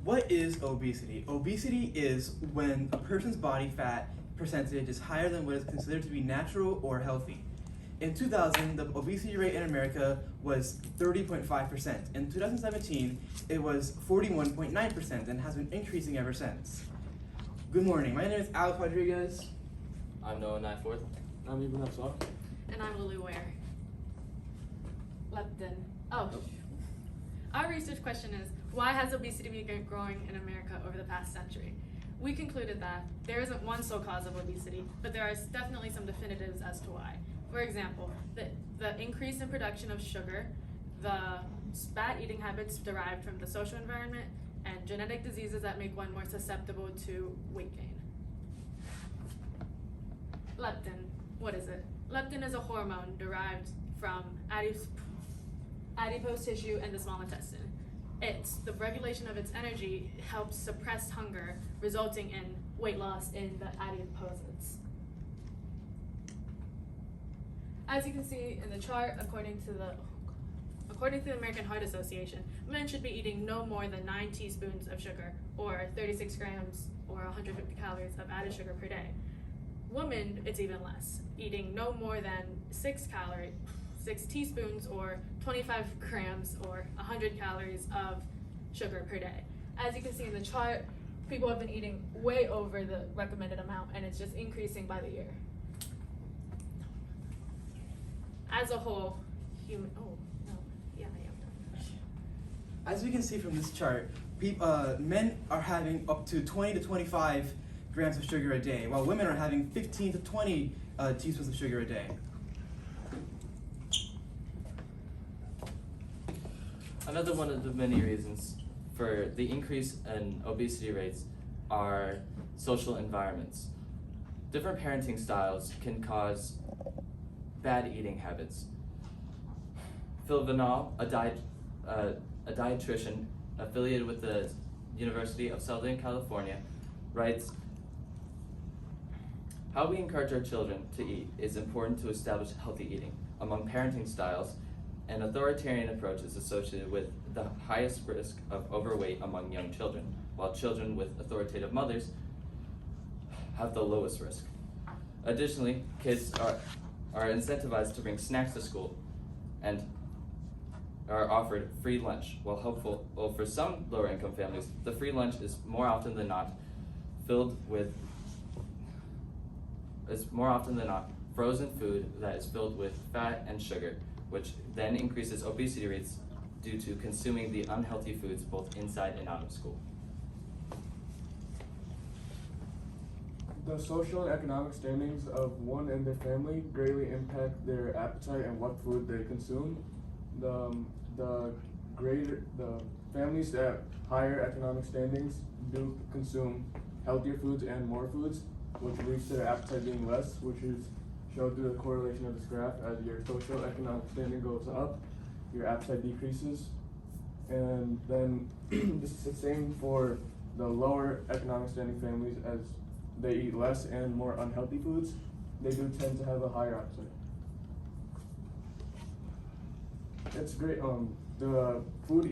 What is obesity? Obesity is when a person's body fat percentage is higher than what is considered to be natural or healthy. In 2000, the obesity rate in America was 30.5%. In 2017, it was 41.9% and has been increasing ever since. Good morning, my name is Alex Rodriguez. I'm Noah Nyforth. I'm even Afsar. And I'm Lily Ware. Leptin. Oh. Our research question is, why has obesity been growing in America over the past century? We concluded that there isn't one sole cause of obesity, but there are definitely some definitives as to why. For example, the increase in production of sugar, the bad eating habits derived from the social environment, and genetic diseases that make one more susceptible to weight gain. Leptin, what is it? Leptin is a hormone derived from adipose tissue in the small intestine. The regulation of its energy helps suppress hunger, resulting in weight loss in the adipocytes. As you can see in the chart, according to the American Heart Association, men should be eating no more than 9 teaspoons of sugar, or 36 grams or 150 calories of added sugar per day. Women, it's even less, eating no more than 6 teaspoons or 25 grams or 100 calories of sugar per day. As you can see in the chart, people have been eating way over the recommended amount, and it's just increasing by the year. As a whole, As we can see from this chart, men are having up to 20 to 25 grams of sugar a day, while women are having 15 to 20 teaspoons of sugar a day. Another one of the many reasons for the increase in obesity rates are social environments. Different parenting styles can cause bad eating habits. Phil Vinal, a dietitian affiliated with the University of Southern California, writes, "How we encourage our children to eat is important to establish healthy eating. Among parenting styles, an authoritarian approach is associated with the highest risk of overweight among young children, while children with authoritative mothers have the lowest risk. Additionally, kids are incentivized to bring snacks to school and are offered free lunch. While helpful for some lower income families, the free lunch is more often than not frozen food that is filled with fat and sugar, which then increases obesity rates due to consuming the unhealthy foods both inside and out of school." The social and economic standings of one and their family greatly impact their appetite and what food they consume. The families that higher economic standings do consume healthier foods and more foods, which leads to their appetite being less, which is shown through the correlation of this graph. As your social economic standing goes up, your appetite decreases. And then this is the same for the lower economic standing families. As they eat less and more unhealthy foods, they do tend to have a higher appetite. It's great. The food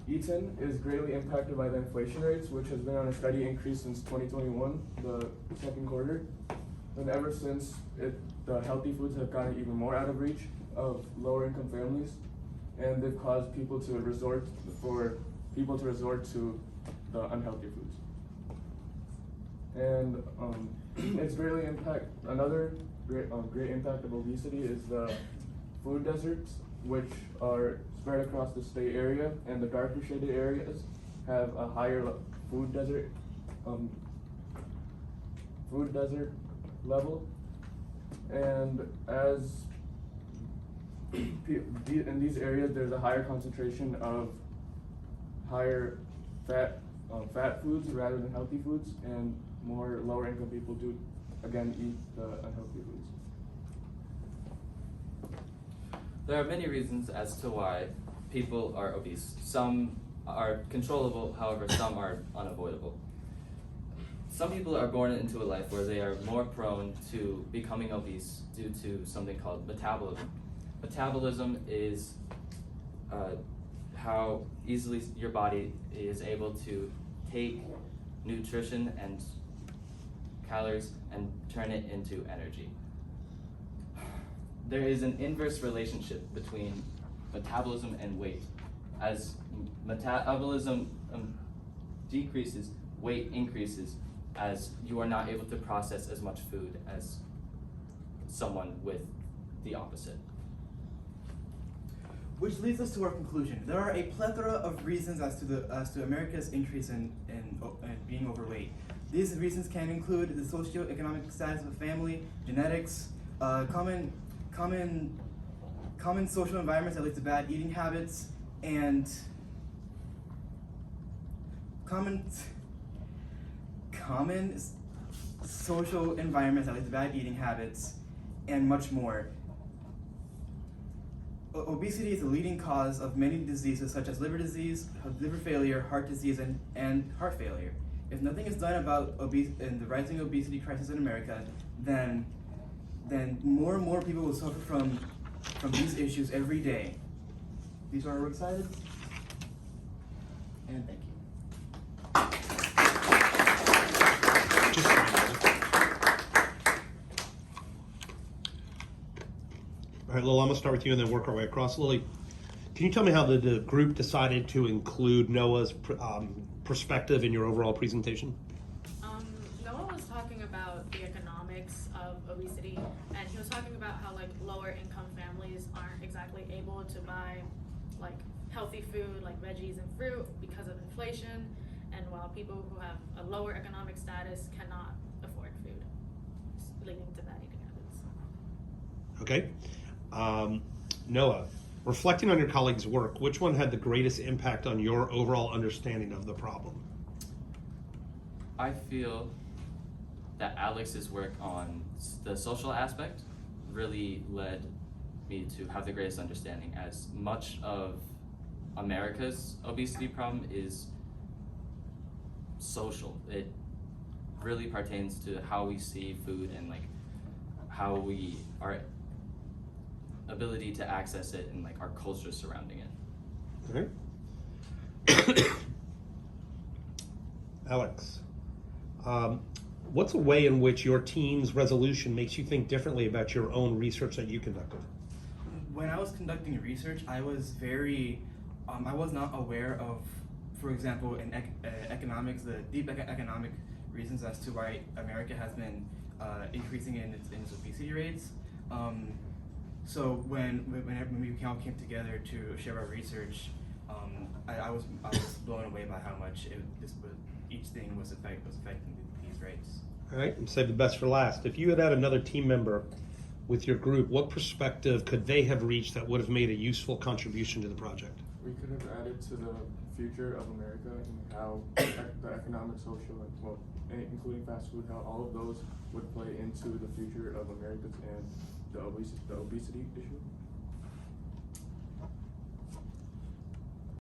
eaten is greatly impacted by the inflation rates, which has been on a steady increase since 2021, the second quarter. And ever since, the healthy foods have gotten even more out of reach of lower income families, and they've caused people to resort to the unhealthy foods. And it's greatly another great impact of obesity is the food deserts, which are spread across the state area, and the darker shaded areas have a higher food desert level. And as in these areas, there's a higher concentration of higher fat foods rather than healthy foods, and more lower income people do again eat the unhealthy foods. There are many reasons as to why people are obese. Some are controllable, however, some are unavoidable. Some people are born into a life where they are more prone to becoming obese due to something called metabolism. Metabolism is how easily your body is able to take nutrition and calories and turn it into energy. There is an inverse relationship between metabolism and weight. As metabolism decreases, weight increases as you are not able to process as much food as someone with the opposite. Which leads us to our conclusion. There are a plethora of reasons as to America's increase in being overweight. These reasons can include the socioeconomic status of a family, genetics, common social environments that lead to bad eating habits, and common social environments that lead to bad eating habits, and much more. Obesity is the leading cause of many diseases such as liver disease, liver failure, heart disease, and heart failure. If nothing is done about the rising obesity crisis in America, then more and more people will suffer from these issues every day. These are excited? And thank you. All right, Lil, I'm gonna start with you and then work our way across. Lily, can you tell me how the group decided to include Noah's perspective in your overall presentation? Noah was talking about the economics of obesity, and he was talking about how like lower income families aren't exactly able to buy like healthy food like veggies and fruit because of inflation, and while people who have a lower economic status cannot afford food, leading to bad eating habits. Okay. Noah, reflecting on your colleagues' work, which one had the greatest impact on your overall understanding of the problem? I feel that Alex's work on the social aspect really led me to have the greatest understanding, as much of America's obesity problem is social. It really pertains to how we see food and like how we our ability to access it and like our culture surrounding it. All right. Alex, what's a way in which your team's resolution makes you think differently about your own research that you conducted? When I was conducting research, I was I was not aware of, for example, in economics, the deep economic reasons as to why America has been increasing in its obesity rates. So when we all came together to share our research, I was blown away by how much each thing was affecting these rates. All right, and save the best for last. If you had had another team member with your group, what perspective could they have reached that would have made a useful contribution to the project? We could have added to the future of America and how the economic, social, and including fast food, how all of those would play into the future of Americans and the obesity issue.